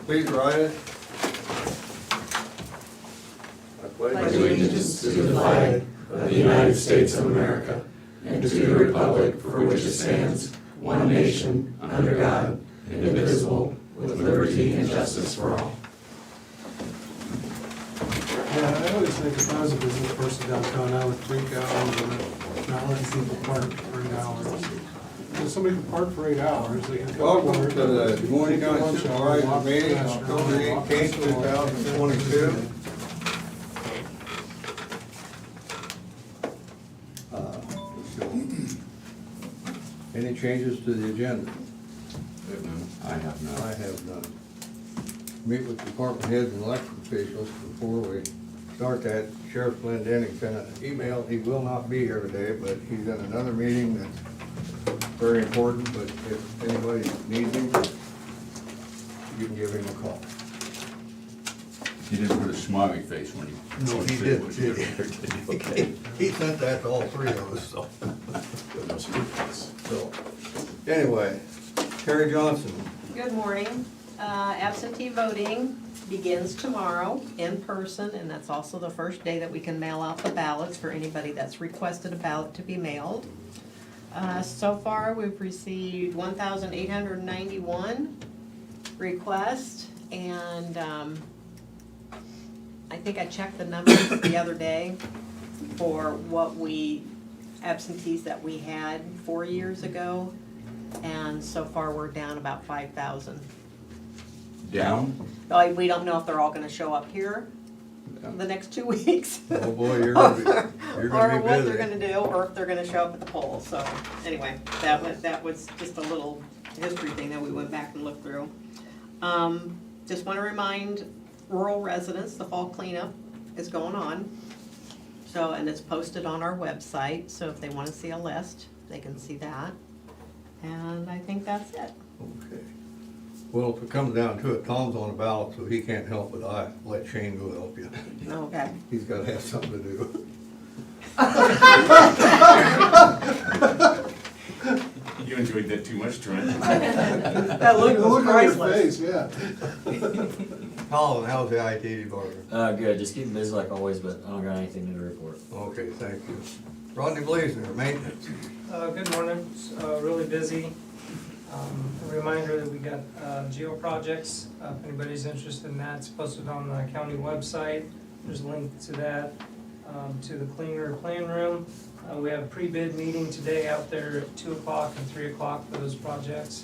Please rise. I pledge allegiance to the flag of the United States of America and to the republic for which it stands, one nation, under God, indivisible, with liberty and justice for all. Yeah, I always think if I was a business person downtown, I would freak out and not let people park for 8 hours. If somebody can park for 8 hours, they can. Welcome to the Moines County Supervisor meeting, October 18th, 2022. Any changes to the agenda? I have none. I have none. Meet with department heads and elected officials before we start that. Sheriff Glendenning sent an email. He will not be here today, but he's in another meeting that's very important, but if anybody needs him, you can give him a call. He didn't put a smiley face when he. No, he didn't. Okay. He sent that to all three of us, so. So, anyway, Terry Johnson. Good morning. Absentee voting begins tomorrow in person, and that's also the first day that we can mail out the ballots for anybody that's requested a ballot to be mailed. So far, we've received 1,891 requests, and I think I checked the numbers the other day for what absentees that we had 4 years ago, and so far we're down about 5,000. Down? Like, we don't know if they're all gonna show up here the next 2 weeks. Oh boy, you're gonna be Or what they're busy. gonna do, or if they're gonna show up at the poll. So anyway, that was just a little history thing that we went back and looked through. Just wanna remind rural residents, the fall cleanup is going on. So, and it's posted on our website, so if they wanna see a list, they can see that. And I think that's it. Okay. Well, if it comes down to it, Tom's on the ballot, so he can't help it. I let Shane go help you. Okay. He's gotta have something to do. You enjoyed that too much, Trent. That look was Look on your priceless. face, yeah. Colin, how's the IT department? Good, just keeping busy like always, but I don't got anything new to report. Okay, thank you. Rodney Blazer, maintenance. Good morning, it's really busy. A reminder that we got geo projects, if anybody's interested in that, it's posted on the county website. There's a link to that, to the cleaner plan room. We have a pre-bid meeting today out there at 2 o'clock and 3 o'clock for those projects.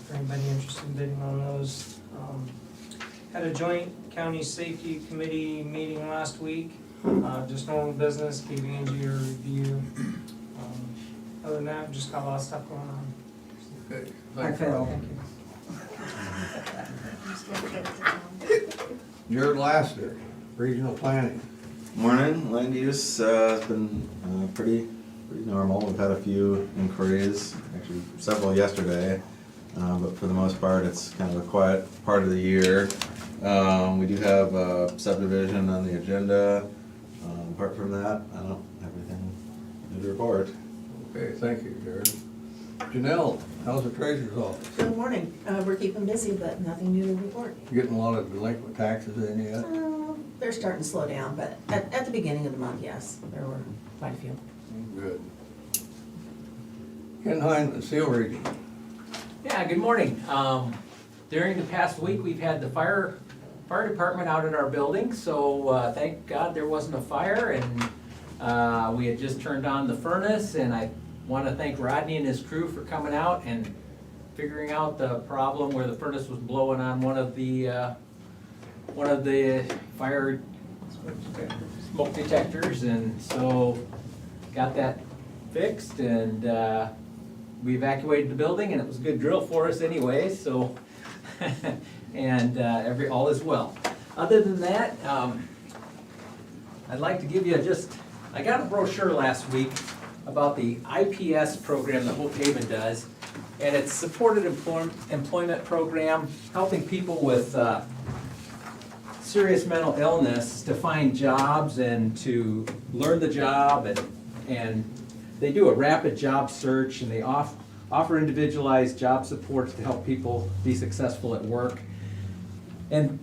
For anybody interested in bidding on those. Had a joint county safety committee meeting last week. Just normal business, gave Angie a review. Other than that, just got a lot of stuff going on. Okay, thanks, Rob. Jared Laster, regional planning. Morning. Land use has been pretty normal. We've had a few inquiries, actually several yesterday, but for the most part it's kind of a quiet part of the year. We do have a subdivision on the agenda. Apart from that, I don't have anything new to report. Okay, thank you, Jared. Janelle, how's the treasurer's office? Good morning. We're keeping busy, but nothing new to report. Getting a lot of delinquent taxes in yet? They're starting to slow down, but at the beginning of the month, yes, there were quite a few. Good. Ken Hine, the Seal Region. Yeah, good morning. During the past week, we've had the fire department out at our building, so thank God there wasn't a fire, and we had just turned on the furnace, and I want to thank Rodney and his crew for coming out and figuring out the problem where the furnace was blowing on one of the fire smoke detectors, and so got that fixed, and we evacuated the building, and it was a good drill for us anyway, so and all is well. Other than that, I'd like to give you I got a brochure last week about the IPS program that Hope Haven does, and it's supported employment program helping people with serious mental illness to find jobs and to learn the job, and they do a rapid job search, and they offer individualized job supports to help people be successful at work. And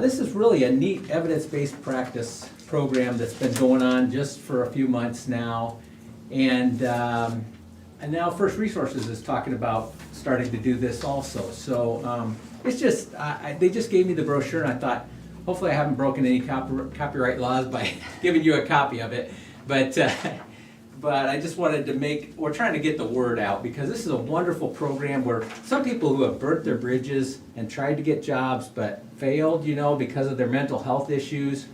this is really a neat evidence-based practice program that's been going on just for a few months now. And now First Resources is talking about starting to do this also. So it's just, they just gave me the brochure and I thought, hopefully I haven't broken any copyright laws by giving you a copy of it. But I just wanted to we're trying to get the word out because this is a wonderful program where some people who have burnt their bridges and tried to get jobs but failed, because of their mental health issues.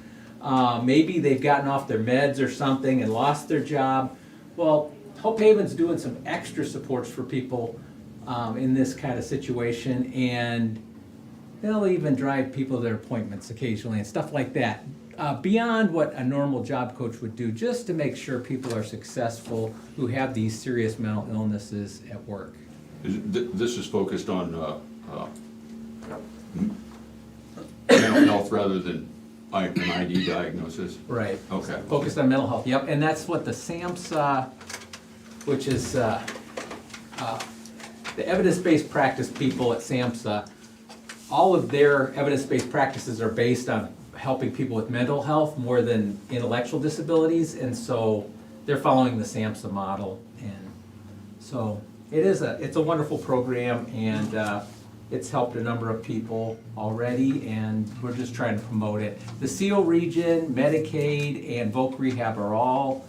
Maybe they've gotten off their meds or something and lost their job. Well, Hope Haven's doing some extra supports for people in this kind of situation, and they'll even drive people to their appointments occasionally and stuff like that. Beyond what a normal job coach would do, just to make sure people are successful who have these serious mental illnesses at work. This is focused on mental health rather than an ID diagnosis? Right. Okay. Focused on mental health, yep, and that's what the SAMHSA, which is the evidence-based practice people at SAMHSA, all of their evidence-based practices are based on helping people with mental health more than intellectual disabilities, and so they're following the SAMHSA model. And so it's a wonderful program, and it's helped a number of people already, and we're just trying to promote it. The CO region, Medicaid, and Voc Rehab are all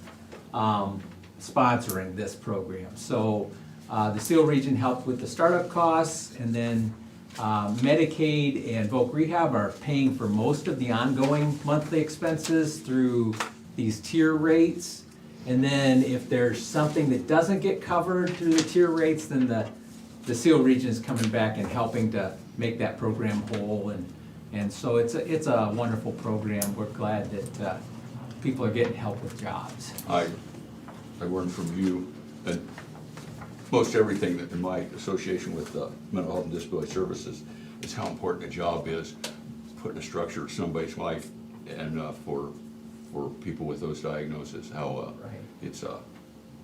sponsoring this program. So the CO region helped with the startup costs, and then Medicaid and Voc Rehab are paying for most of the ongoing monthly expenses through these tier rates. And then if there's something that doesn't get covered through the tier rates, then the CO region is coming back and helping to make that program whole. And so it's a wonderful program. We're glad that people are getting help with jobs. I learned from you that most everything that in my association with mental health and disability services is how important a job is, putting a structure to somebody's life, and for people with those diagnoses, how Right. it's a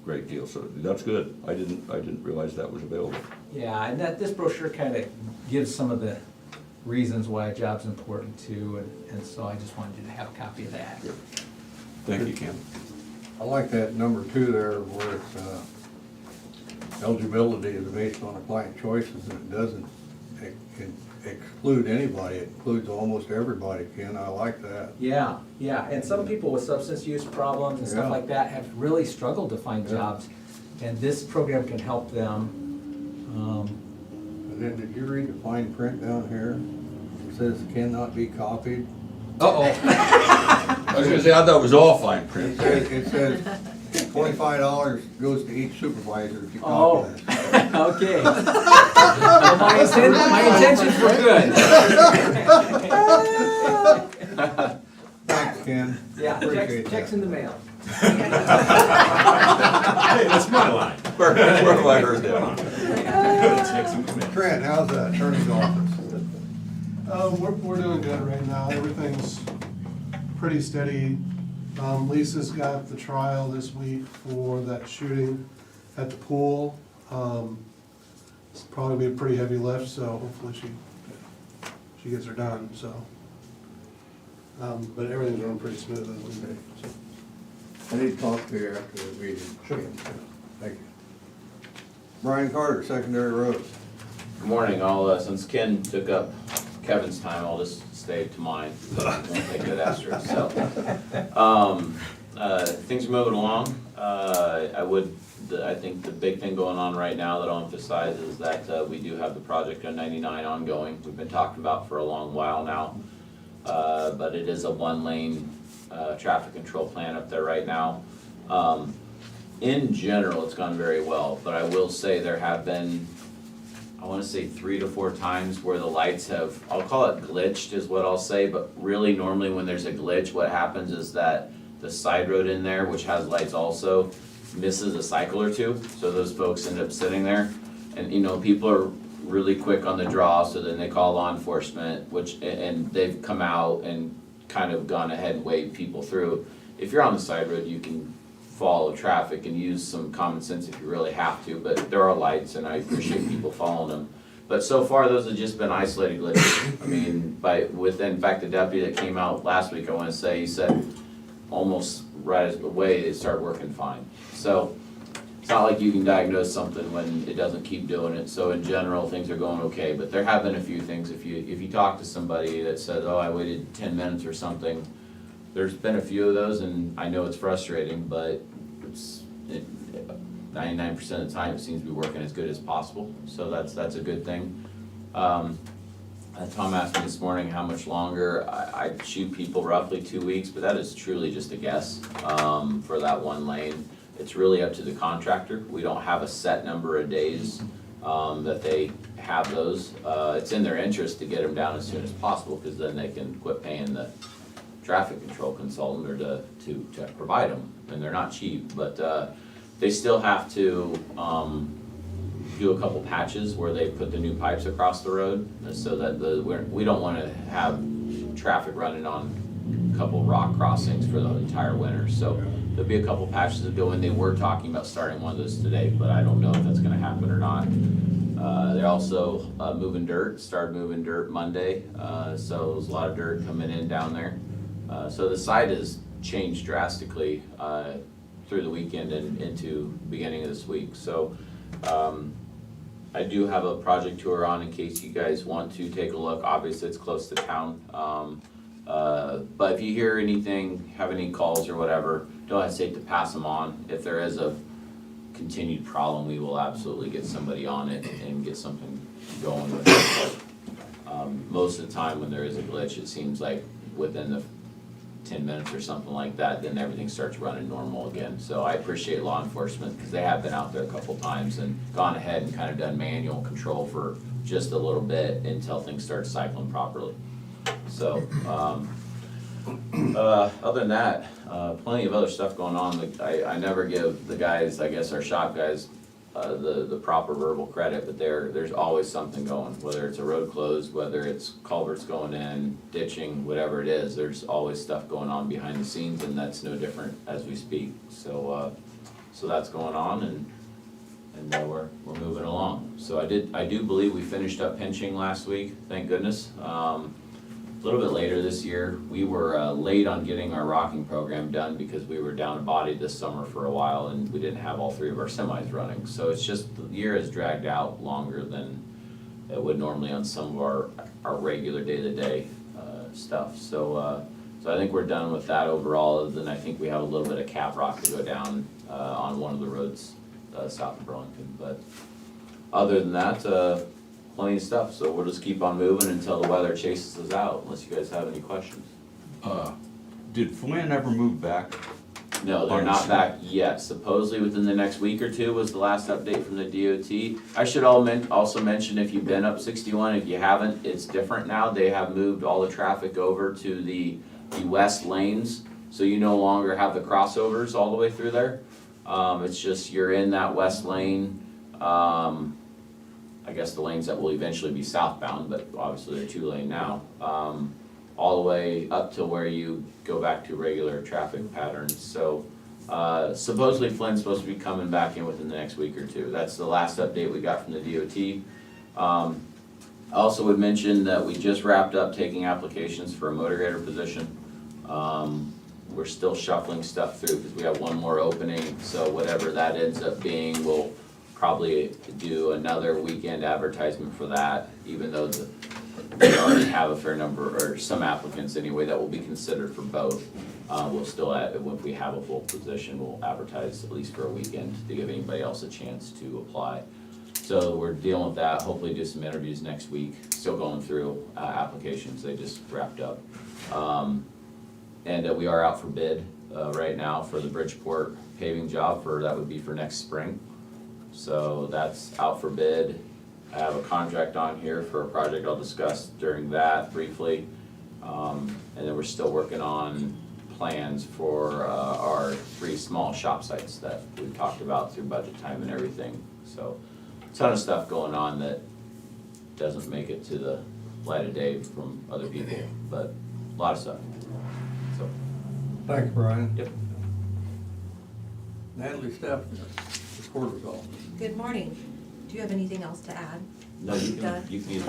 great deal. So that's good. I didn't realize that was available. Yeah, and this brochure kind of gives some of the reasons why a job's important too, and so I just wanted you to have a copy of that. Yep. Thank you, Ken. I like that number 2 there where it's eligibility is based on a client choices, and it doesn't exclude anybody. It includes almost everybody, Ken. I like that. Yeah, and some people with substance use problems and stuff Yeah. like that have really struggled to find Yeah. jobs, and this program can help them. And then did you read the fine print down here? It says cannot be copied. Uh-oh. I was gonna say, I thought it was all fine print. It says $25 goes to each supervisor if you Oh, copy that. okay. Well, my intentions were good. Thanks, Ken. Yeah, Appreciate checks that. in the mail. Hey, that's my line. Where have I heard that? Trent, how's the attorney's office? We're doing good right now. Everything's pretty steady. Lisa's got the trial this week for that shooting at the pool. It's probably be a pretty heavy lift, so hopefully she gets her done, so. But everything's running pretty smooth as we say. So. I need to talk to you after the meeting. Sure. Thank you. Brian Carter, Secondary Roads. Good morning, since Ken took up Kevin's time, I'll just stay to mine. Won't take it after, so. Things are moving along. I think the big thing going on right now that I'll emphasize is that we do have the project on 99 ongoing. We've been talking about for a long while now. But it is a one-lane traffic control plan up there right now. In general, it's gone very well, but I will say there have been, I want to say 3 to 4 times where the lights have, I'll call it glitched is what I'll say, but really normally when there's a glitch, what happens is that the side road in there, which has lights also, misses a cycle or two, so those folks end up sitting there. And people are really quick on the draw, so then they call law enforcement, and they've come out and kind of gone ahead and waved people through. If you're on the side road, you can follow traffic and use some common sense if you really have to, but there are lights and I appreciate people following them. But so far, those have just been isolated glitches. I mean, in fact, the deputy that came out last week, I wanna say, he said almost right away, it started working fine. So, it's not like you can diagnose something when it doesn't keep doing it, so in general, things are going okay, but there have been a few things, if you talk to somebody that said, oh, I waited 10 minutes or something, there's been a few of those, and I know it's frustrating, but 99% of the time, it seems to be working as good as possible, so that's a good thing. Tom asked me this morning how much longer. I shoot people roughly 2 weeks, but that is truly just a guess for that one lane. It's really up to the contractor. We don't have a set number of days that they have those. It's in their interest to get them down as soon as possible, because then they can quit paying the traffic control consultant or to provide them, and they're not cheap, but they still have to do a couple patches where they put the new pipes across the road, so that we don't want to have traffic running on a couple rock crossings for the entire winter. So there'll be a couple patches that go in. They were talking about starting one of those today, but I don't know if that's going to happen or not. They're also started moving dirt Monday, so there's a lot of dirt coming in down there. So the site has changed drastically through the weekend and into the beginning of this week. So I do have a project tour on in case you guys want to take a look. Obviously, it's close to town. But if you hear anything, have any calls or whatever, don't hesitate to pass them on. If there is a continued problem, we will absolutely get somebody on it and get something going with it. But, most of the time when there is a glitch, it seems like within the 10 minutes or something like that, then everything starts running normal again. So I appreciate law enforcement, because they have been out there a couple times and gone ahead and kind of done manual control for just a little bit until things start cycling properly. So, other than that, plenty of other stuff going on. I never give the guys, I guess our shop guys, the proper verbal credit, but there's always something going, whether it's a road closed, whether it's culverts going in, ditching, whatever it is, there's always stuff going on behind the scenes, and that's no different as we speak. So that's going on, and we're moving along. So I do believe we finished up pinching last week, thank goodness. A little bit later this year. We were late on getting our rocking program done because we were down a body this summer for a while, and we didn't have all 3 of our semis running. So it's just, the year has dragged out longer than it would normally on some of our regular day-to-day stuff. So I think we're done with that overall, other than I think we have a little bit of cap rock to go down on one of the roads south of Burlington. But other than that, plenty of stuff, so we'll just keep on moving until the weather chases us out, unless you guys have any questions. Did Flynn ever move back? No, they're not back yet. Supposedly within the next week or two was the last update from the DOT. I should also mention, if you've been up 61, if you haven't, it's different now. They have moved all the traffic over to the west lanes, so you no longer have the crossovers all the way through there. It's just you're in that west lane. I guess the lanes that will eventually be southbound, but obviously they're 2-lane now, all the way up to where you go back to regular traffic patterns. So supposedly Flynn's supposed to be coming back in within the next week or two. That's the last update we got from the DOT. I also would mention that we just wrapped up taking applications for a motor grader position. We're still shuffling stuff through because we have one more opening, so whatever that ends up being, we'll probably do another weekend advertisement for that, even though we already have a fair number, or some applicants anyway, that will be considered for both. We'll still, if we have a full position, we'll advertise at least for a weekend to give anybody else a chance to apply. So we're dealing with that, hopefully do some interviews next week, still going through applications, they just wrapped up. And we are out for bid right now for the Bridgeport paving job, that would be for next spring. So that's out for bid. I have a contract on here for a project I'll discuss during that briefly. And then we're still working on plans for our 3 small shop sites that we've talked about through budget time and everything. So a ton of stuff going on that doesn't make it to the light of day from other people, but a lot of stuff. So. Thanks, Brian. Yep. Natalie Steph, recorder's office. Good morning. Do you have anything else to add? No, you Done. can, you can. It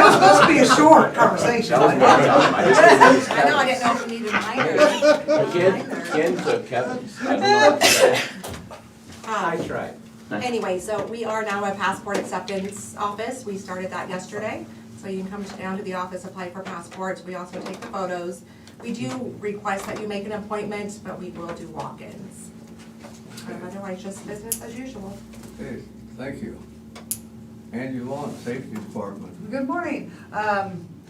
was supposed to be a short conversation. That was more time. I just I know, I didn't know if you needed mine or. Ken took Kevin's. I don't know what to say. I tried. Anyway, so we are now a passport acceptance office. We started that yesterday. So you can come down to the office, apply for passports. We also take the photos. We do request that you make an appointment, but we will do walk-ins. Otherwise, just business as usual. Okay, thank you. Angie Lawn, Safety Department. Good morning.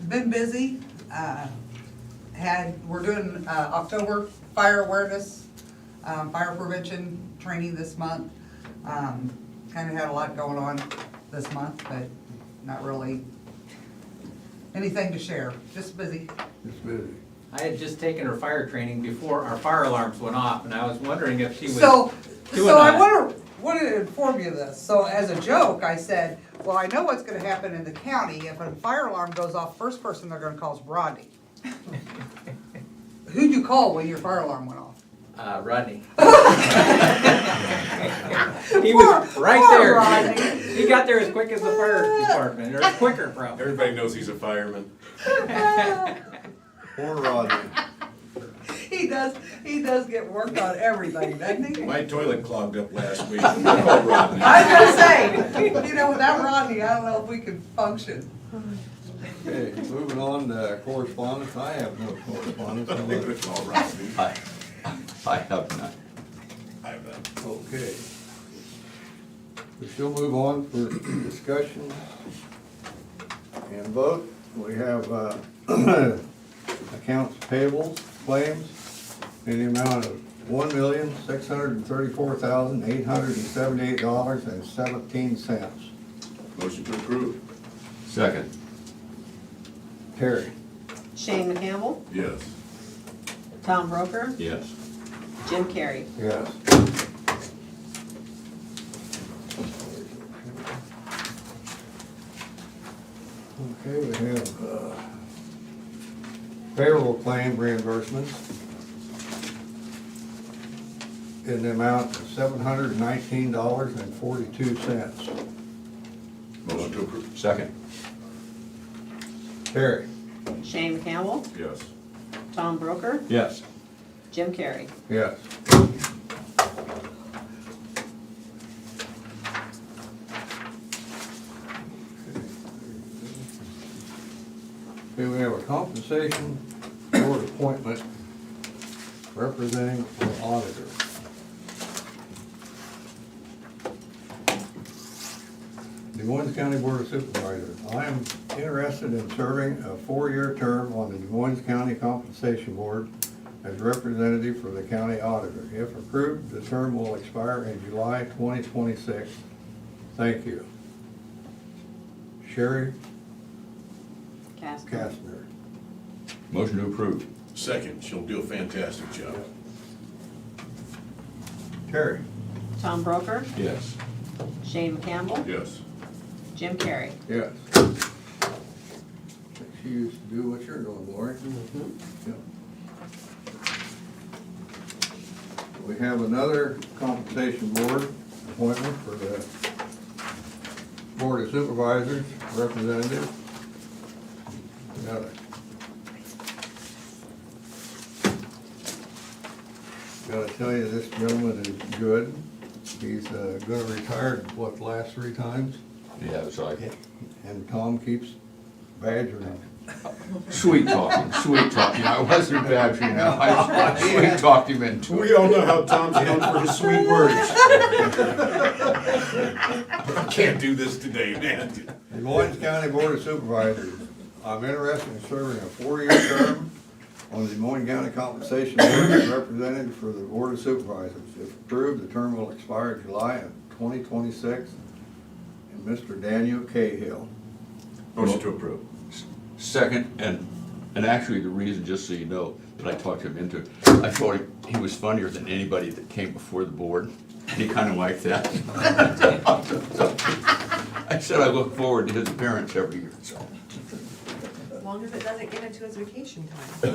Been busy. We're doing October fire awareness, fire prevention training this month. Kind of had a lot going on this month, but not really anything to share. Just busy. It's busy. I had just taken her fire training before our fire alarms went off, and I was wondering if she was So doing I that. wanted to inform you of this. So as a joke, I said, well, I know what's gonna happen in the county. If a fire alarm goes off, first person they're gonna call is Rodney. Who'd you call when your fire alarm went off? Rodney. He was Poor right there. Rodney. He got there as quick as the fire department, or quicker probably. Everybody knows he's a fireman. Poor Rodney. He does get work on everything, doesn't he? My toilet clogged up last week. I called Rodney. I was gonna say, without Rodney, I don't know if we could function. Okay, moving on to correspondence. I have no correspondence. I think it's all Rodney. I have none. I have that. Okay. We still move on for discussion and vote. We have accounts payables, claims in the amount of $1,634,878.17. Motion to approve. Second. Terry? Shane McCampbell, Yes. Tom Broker, Yes. Jim Carrey. Yes. Okay, we have payroll claim reimbursements in the amount of $719.42. Motion to approve. Second. Terry? Shane McCampbell, Yes. Tom Broker, Yes. Jim Carrey. Yes. Okay, we have a compensation board appointment representing the auditor. Des Moines County Board of Supervisors. I am interested in serving a 4-year term on the Des Moines County Compensation Board as representative for the county auditor. If approved, the term will expire in July 2026. Thank you. Sherry Casper. Kastner. Motion to approve. Second, she'll do a fantastic job. Terry? Tom Broker, Yes. Shane McCampbell, Yes. Jim Carrey. Yes. She used to do what you're doing, Lori. Yep. We have another compensation board appointment for the Board of Supervisors representative. Gotta tell you, this gentleman is good. He's gonna retire, what, the last 3 times? Yeah, so I, And Tom keeps badgering him. sweet talking. I wasn't badgering him. I sweet talked him into it. We all know how Tom's known for his sweet words. Can't do this today, man. The Moines County Board of Supervisors, I'm interested in serving a 4-year term on the Des Moines County Compensation Board as representative for the Board of Supervisors. If approved, the term will expire July of 2026. And Mr. Daniel Cahill. Motion to approve. Second, and actually the reason, just so you know, that I talked him into, I told him he was funnier than anybody that came before the board, and he kind of liked that. I said I look forward to his appearance every year, so. As long as it doesn't get into his vacation time.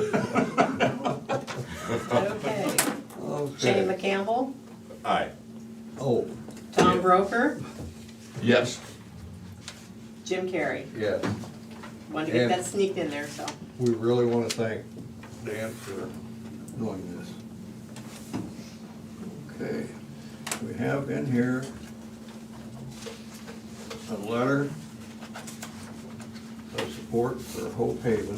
Okay. Shane McCampbell, Aye. Oh, Tom Broker, Yes. Jim Carrey. Yes. Wanted to get And- that sneaked in there, so. We really want to thank Dan for doing this. Okay, we have in here a letter of support for Hope Haven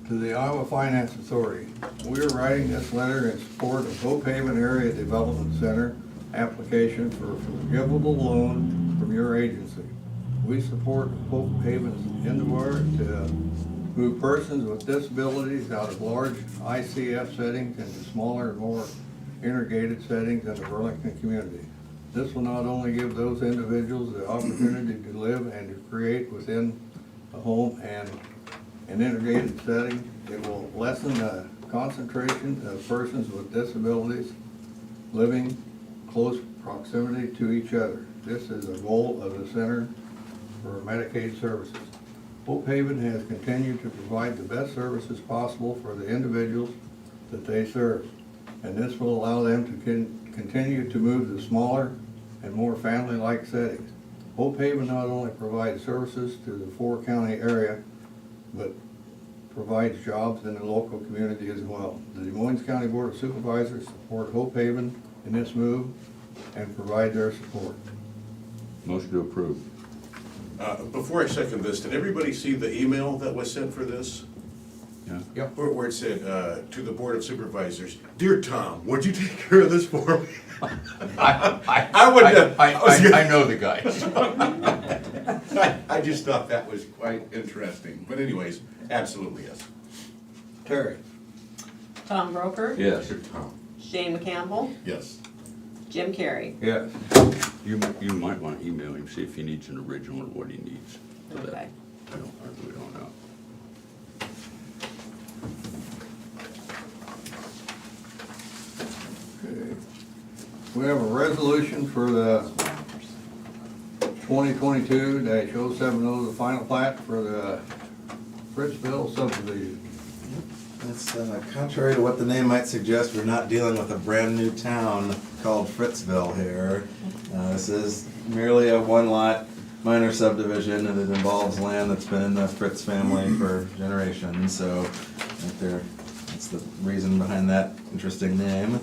to the Iowa Finance Authority. We are writing this letter in support of Hope Haven Area Development Center application for a forgivable loan from your agency. We support Hope Haven's endeavor to move persons with disabilities out of large ICF settings into smaller and more integrated settings in the Burlington community. This will not only give those individuals the opportunity to live and to create within a home and an integrated setting, it will lessen the concentration of persons with disabilities living close proximity to each other. This is a goal of the Center for Medicaid Services. Hope Haven has continued to provide the best services possible for the individuals that they serve, and this will allow them to continue to move to smaller and more family-like settings. Hope Haven not only provides services to the four-county area, but provides jobs in the local community as well. The Des Moines County Board of Supervisors support Hope Haven in this move and provide their support. Motion to approve. Before I second this, did everybody see the email that was sent for this? Yeah. Yep. Where it said, to the Board of Supervisors, "Dear Tom, would you take care of this for me?" I know the guy. I just thought that was quite interesting. But anyways, absolutely yes. Terry? Tom Broker, Yes. Tom. Shane McCampbell, Yes. Jim Carrey. Yes. You might want to email him, see if he needs an original or what he needs. for that. Okay. I really don't know. Okay. We have a resolution for the 2022-070, the final plat for the Fritzville subdivision. That's contrary to what the name might suggest, we're not dealing with a brand-new town called Fritzville here. This is merely a one-lot minor subdivision, and it involves land that's been in the Fritz family for generations, so that's the reason behind that interesting name.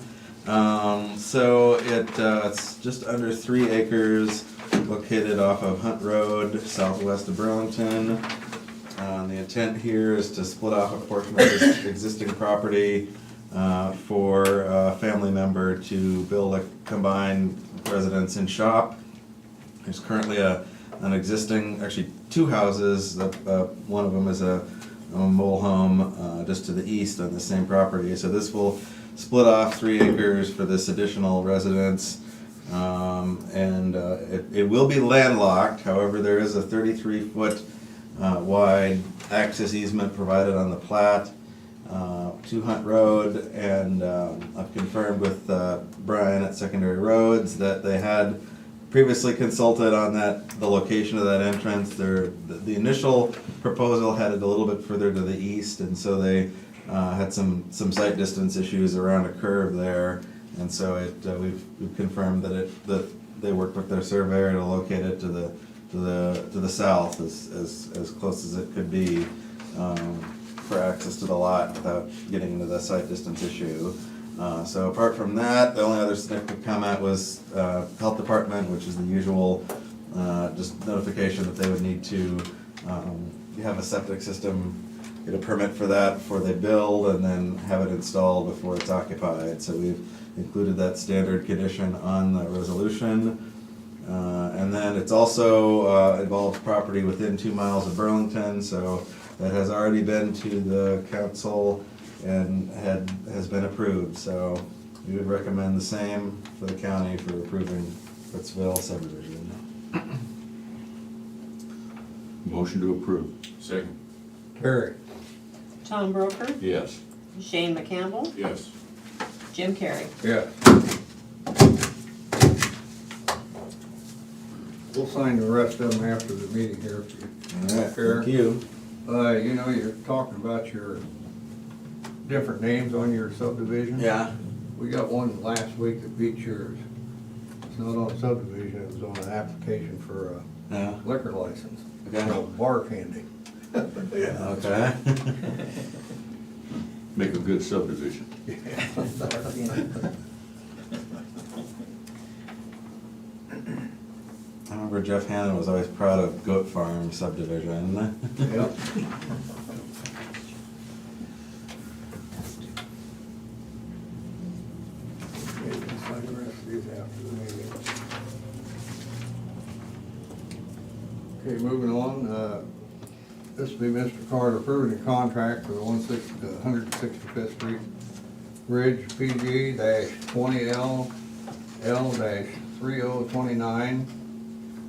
It's just under 3 acres, located off of Hunt Road, southwest of Burlington. The intent here is to split off a portion of this existing property for a family member to build a combined residence and shop. There's currently an existing, actually 2 houses. One of them is a mobile home just to the east on the same property. So this will split off 3 acres for this additional residence. It will be landlocked. However, there is a 33-foot wide access easement provided on the plat to Hunt Road, and I've confirmed with Brian at Secondary Roads that they had previously consulted on the location of that entrance. The initial proposal had it a little bit further to the east, and so they had some sight distance issues around a curve there, and so we've confirmed that they worked with their surveyor to locate it to the south as close as it could be for access to the lot without getting into the sight distance issue. So apart from that, the only other significant comment was Health Department, which is the usual just notification that they would need to have a septic system, get a permit for that before they build, and then have it installed before it's occupied. So we've included that standard condition on the resolution. And then it's also involves property within 2 miles of Burlington, so that has already been to the council and has been approved. So we would recommend the same for the county for approving Fritzville subdivision. Motion to approve. Second. Terry? Tom Broker, Yes. Shane McCampbell, Yes. Jim Carrey. Yes. We'll sign the rest of them after the meeting here if you All right, care. thank you. You know, you're talking about your different names on your subdivision. Yeah. We got one last week that beat yours. It's not on subdivision, it was on an application for a Yeah, liquor license. Okay. For bartending. Yeah. okay. Make a good subdivision. I remember Jeff Hannon was always proud of Goat Farm subdivision. Yep. Okay, we can sign the rest of these after the meeting. Okay, moving on, this will be Mr. Carter approving the contract for the 165th Street Bridge PG-20L L-3029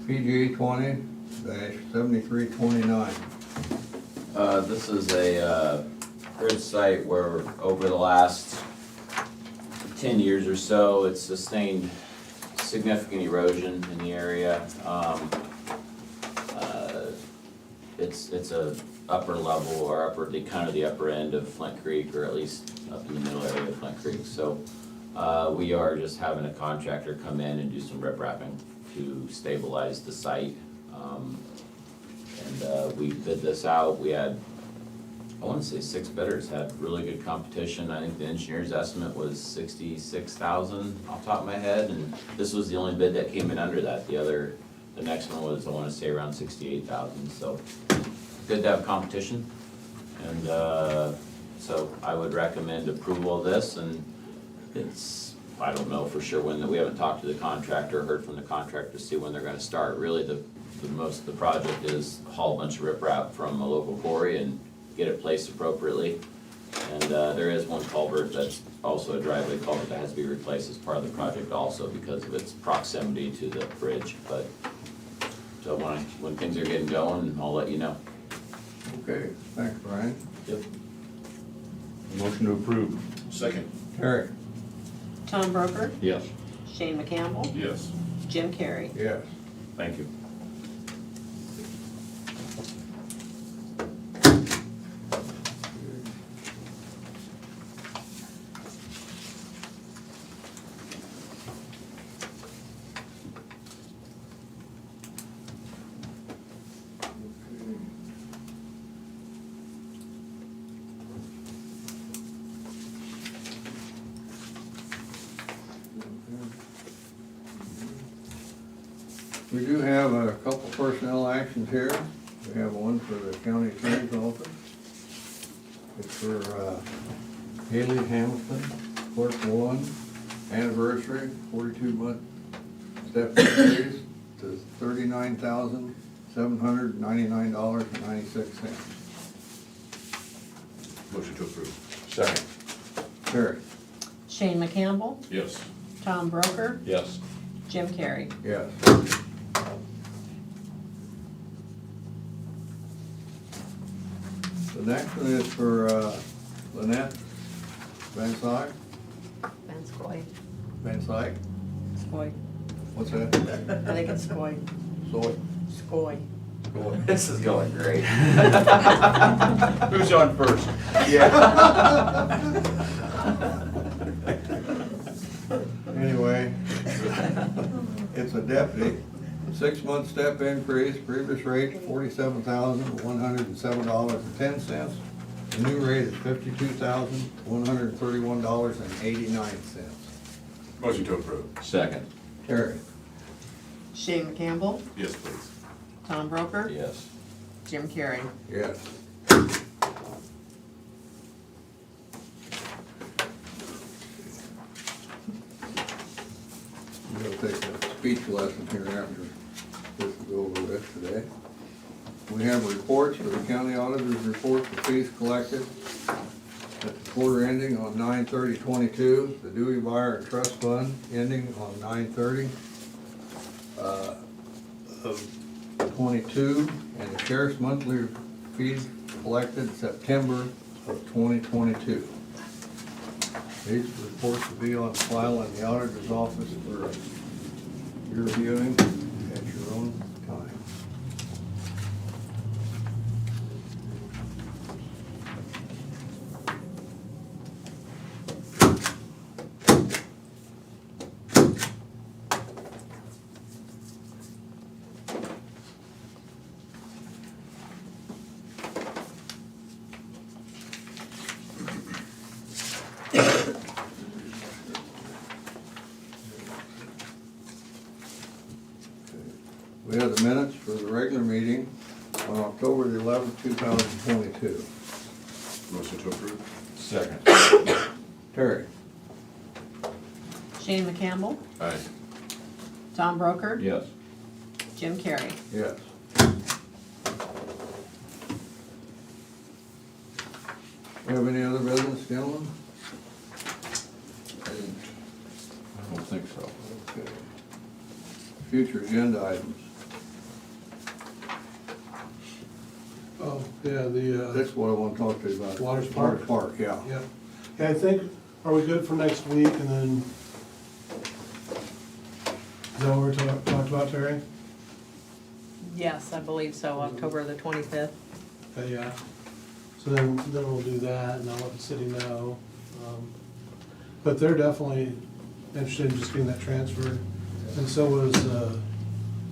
PG-20-7329. This is a bridge site where over the last 10 years or so, it's sustained significant erosion in the area. It's a upper level or kind of the upper end of Flint Creek, or at least up in the middle area of Flint Creek. So we are just having a contractor come in and do some riprapping to stabilize the site. We bid this out. We had, I want to say 6 bidders, had really good competition. I think the engineer's estimate was 66,000 off the top of my head, and this was the only bid that came in under that. The next one was, I want to say, around 68,000. So good to have competition, and so I would recommend approval of this. And it's, I don't know for sure when, we haven't talked to the contractor, heard from the contractor to see when they're going to start. Really, the project is haul a bunch of riprap from a local quarry and get it placed appropriately. And there is one culvert that's also a driveway culvert that has to be replaced as part of the project also because of its proximity to the bridge. But so when things are getting going, I'll let you know. Okay, thanks, Brian. Yep. Motion to approve. Second. Terry? Tom Broker, Yes. Shane McCampbell, Yes. Jim Carrey. Yes. Thank you. We do have a couple personnel actions here. We have one for the county attorney's office. It's for Haley Hamilton, clerk 1, anniversary, 42-month step increase to $39,799.96. Motion to approve. Second. Terry? Shane McCampbell, Yes. Tom Broker, Yes. Jim Carrey. Yes. The next one is for Lynette Van Syke. Van Scoy. Van Syke? Scoy. What's that? I think it's Scoy. Soy? Scoy. Soy. This is going great. Who's on first? Anyway, it's a deputy, 6-month step increase, previous rate $47,107.10. The new rate is $52,131.89. Motion to approve. Second. Terry? Shane McCampbell, Yes, please. Tom Broker, Yes. Jim Carrey. Yes. We'll take a speech lesson here after this is over with today. We have reports for the county auditor's report for fees collected at the quarter ending on 9/30/22, the Dewey Buyer Trust Fund ending on 9/30 of 22, and the sheriff's monthly fees collected September of 2022. These reports will be on file in the auditor's office for your viewing at your own time. minutes for the regular meeting on October the 11th, 2022. Motion to approve? Second. Terry? Shane McCampbell, Aye. Tom Broker, Yes. Jim Carrey. Yes. Have any other business, gentlemen? I don't think so. Okay. Future agenda items. Oh, yeah, the, That's what I want to talk to you about. Waters Park? Park, yeah. yeah. Yeah, I think, are we good for next week and then, is that what we're talked about, Terry? Yes, I believe so, October the 25th. Okay, yeah. So then we'll do that and I'll let the city know. But they're definitely interested in just getting that transferred. And so was the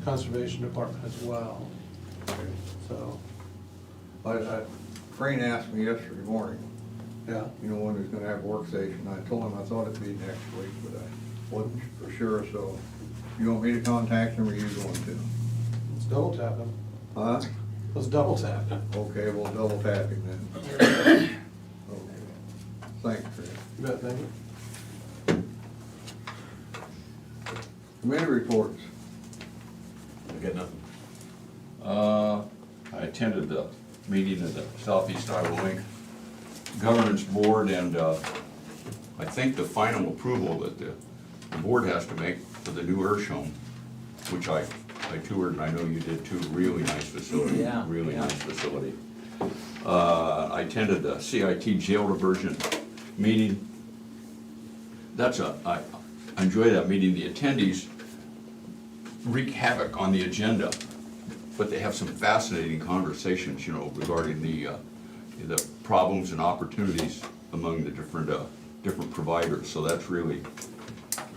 Conservation Department as well, so, Crane asked me yesterday morning, yeah. you know, when he's gonna have a work station. I told him I thought it'd be next week, but I wasn't for sure, so you want me to contact him or you going to? Let's double tap him. Huh? Let's double tap him. Okay, we'll double tap him then. Okay. Thanks, Chris. You bet, thank you. Committee reports. I got nothing. I attended the meeting of the Southeast Iowa Link Governance Board, and I think the final approval that the board has to make for the new Urshome, which I toured, and I know you did too, really nice facility, Yeah, really yeah. nice facility. I attended the CIT jail diversion meeting. I enjoy that meeting. The attendees wreak havoc on the agenda, but they have some fascinating conversations, you know, regarding the problems and opportunities among the different providers. So that's really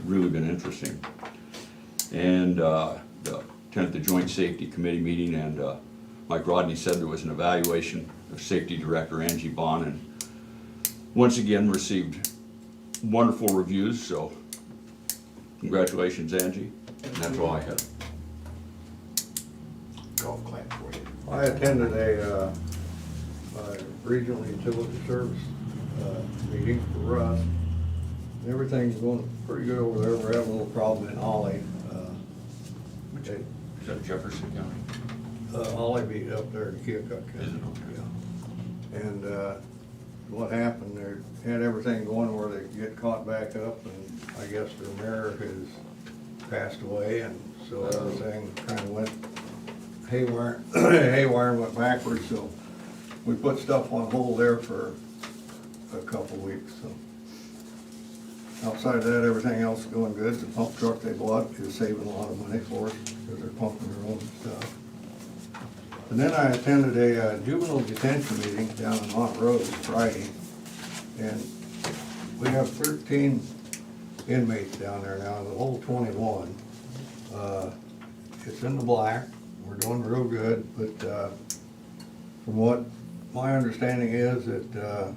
been interesting. And attended the Joint Safety Committee meeting, and like Rodney said, there was an evaluation of Safety Director Angie Bond, and once again received wonderful reviews. So congratulations, Angie. And that's all I had. Golf clap for you. I attended a regional utility service meeting for Russ. Everything's going pretty good over there. We're having a little problem in Ollie. Is that Jefferson County? Ollie beat up there in Keokuk County. Is it? Okay. Yeah. And what happened, they had everything going where they could get caught back up, and I guess their mayor has passed away, and so everything kind of went haywire, and went backwards, so we put stuff on hold there for a couple weeks, so. Outside of that, everything else is going good. The pump truck they bought is saving a lot of money for us, because they're pumping their own stuff. And then I attended a juvenile detention meeting down in Mont Rose Friday, and we have 13 inmates down there now, the whole 21. It's in the black, we're doing real good, but from what my understanding is that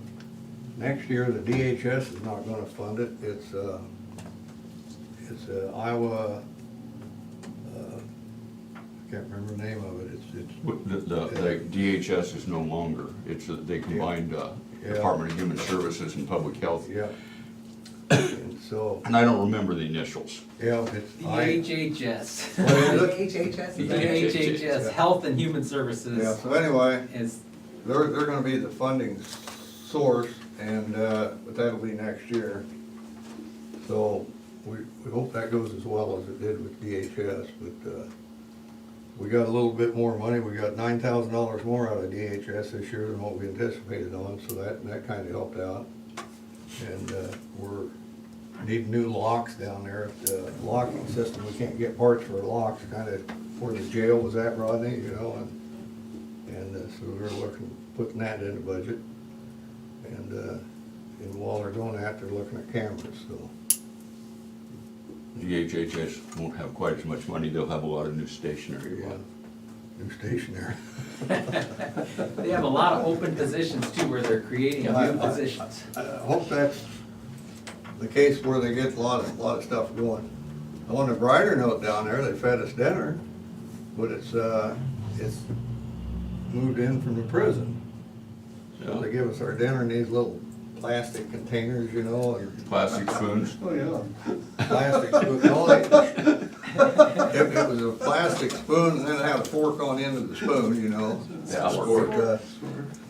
next year the DHS is not gonna fund it. It's Iowa, I can't remember the name of it. The DHS is no longer, they combined Yeah. Department of Human Services and Public Health. Yeah. And so, And I don't remember the initials. yeah, it's EHHS. What is it? HHS is EHHS, Health and Human Services. Yeah, so anyway, Is, they're gonna be the funding source, and, but that'll be next year. So, we hope that goes as well as it did with DHS, but, we got a little bit more money. We got $9,000 more out of DHS this year than what we anticipated on, so that kinda helped out. And, we're needing new locks down there. The locking system, we can't get parts for locks, kinda where the jail was at, Rodney, you know, and so we're putting that in the budget. And while they're doing that, they're looking at cameras, so. DHHS won't have quite as much money, they'll have a lot of new stationery. Yeah, new stationery. they have a lot of open positions too, where they're creating new positions. I hope that's the case where they get a lot of stuff going. On a brighter note down there, they fed us dinner. but it's moved in from the prison. So they give us our dinner in these little plastic containers, you know, and Plastic spoons. Oh, yeah. plastic spoon. It was a plastic spoon and then it had a fork on the end of the spoon, you know. Yeah, But,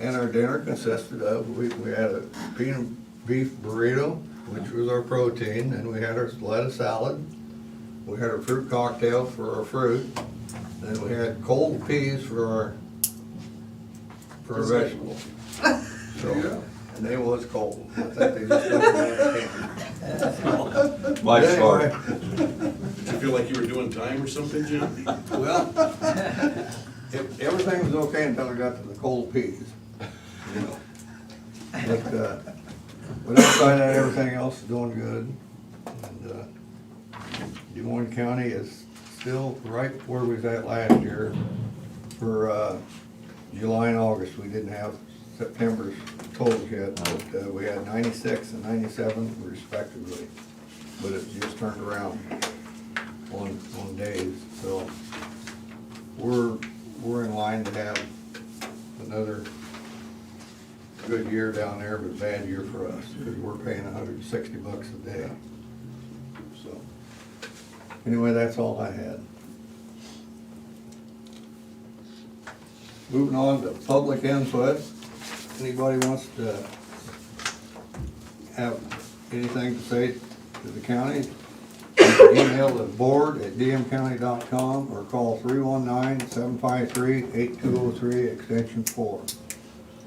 and our dinner consisted of, we had a peanut beef burrito, which was our protein, and we had our lettuce salad. We had our fruit cocktail for our fruit. Then we had cold peas for our vegetables. So, and they was cold. I think they just left them out of can. Life's hard. Anyway, Did you feel like you were doing time or something, Jim? well, everything was okay until I got to the cold peas, you know. But outside that, everything else is doing good. And Des Moines County is still right where we was at last year for July and August. We didn't have September's totals yet, but we had 96 and 97 respectively. But it just turned around on days, so we're in line to have another good year down there, but a bad year for us, because we're paying $160 a day. So, anyway, that's all I had. Moving on to public input. Anybody wants to have anything to say to the county, you can email the board at dmcounty.com or call 319-753-8203 extension 4.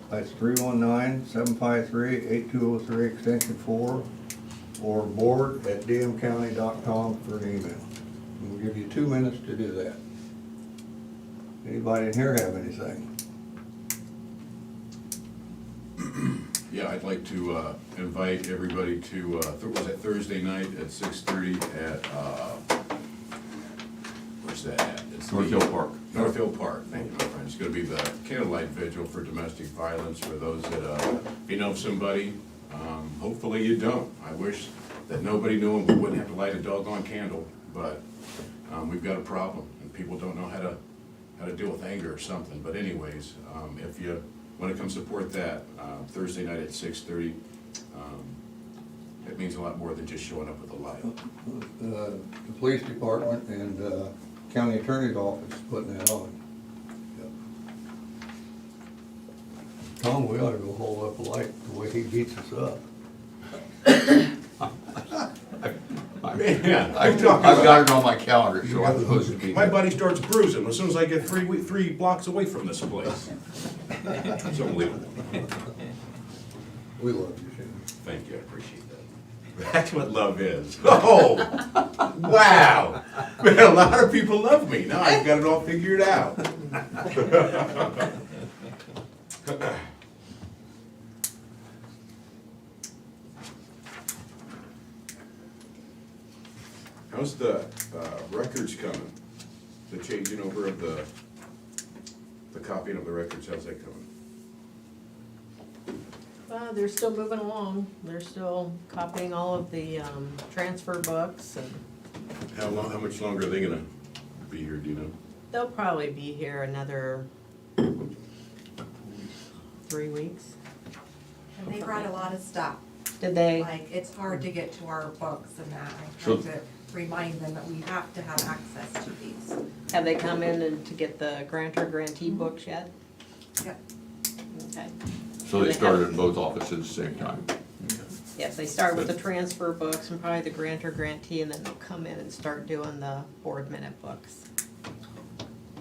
That's 319-753-8203 extension 4, or board at dmcounty.com for an email. We'll give you 2 minutes to do that. Anybody in here have anything? Yeah, I'd like to invite everybody to, was it Thursday night at 6:30 at, where's that at? It's the- North Hill Park. North Hill Park, thank you, my friend. It's gonna be the candlelight vigil for domestic violence for those that, if you know somebody, hopefully you don't. I wish that nobody knew them, we wouldn't have to light a doggone candle, but we've got a problem, and people don't know how to deal with anger or something. But anyways, if you want to come support that, Thursday night at 6:30, it means a lot more than just showing up with a light. The police department and county attorney's office is putting that on. Yep. Tom, we ought to go hold up a light the way he beats us up. Man, I've got it on my calendar, so I'm supposed to be. my body starts bruising as soon as I get three blocks away from this place. It's unbelievable. We love you, Shane. Thank you, I appreciate that. That's what love is. Oh, wow. Man, a lot of people love me. Now I've got it all figured out. How's the records coming? The changing over of the copying of the records, how's that coming? They're still moving along. They're still copying all of the transfer books, and How much longer are they gonna be here, do you know? they'll probably be here another 3 weeks. And they brought a lot of stuff. Did they? Like, it's hard to get to our books and that. I So- tried to remind them that we have to have access to these. Have they come in and to get the grantor grantee books yet? Yep. Okay. So they started in both offices at the same time. Yes, they start with the transfer books and probably the grantor grantee, and then they'll come in and start doing the board minute books.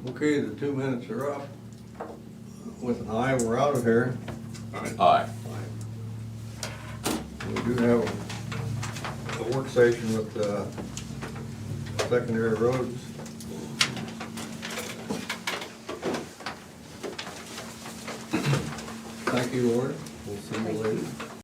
Okay, the 2 minutes are up. With an aye, we're out of here. Aye. We do have a work session with secondary roads. Thank you, Lord. We'll see you later.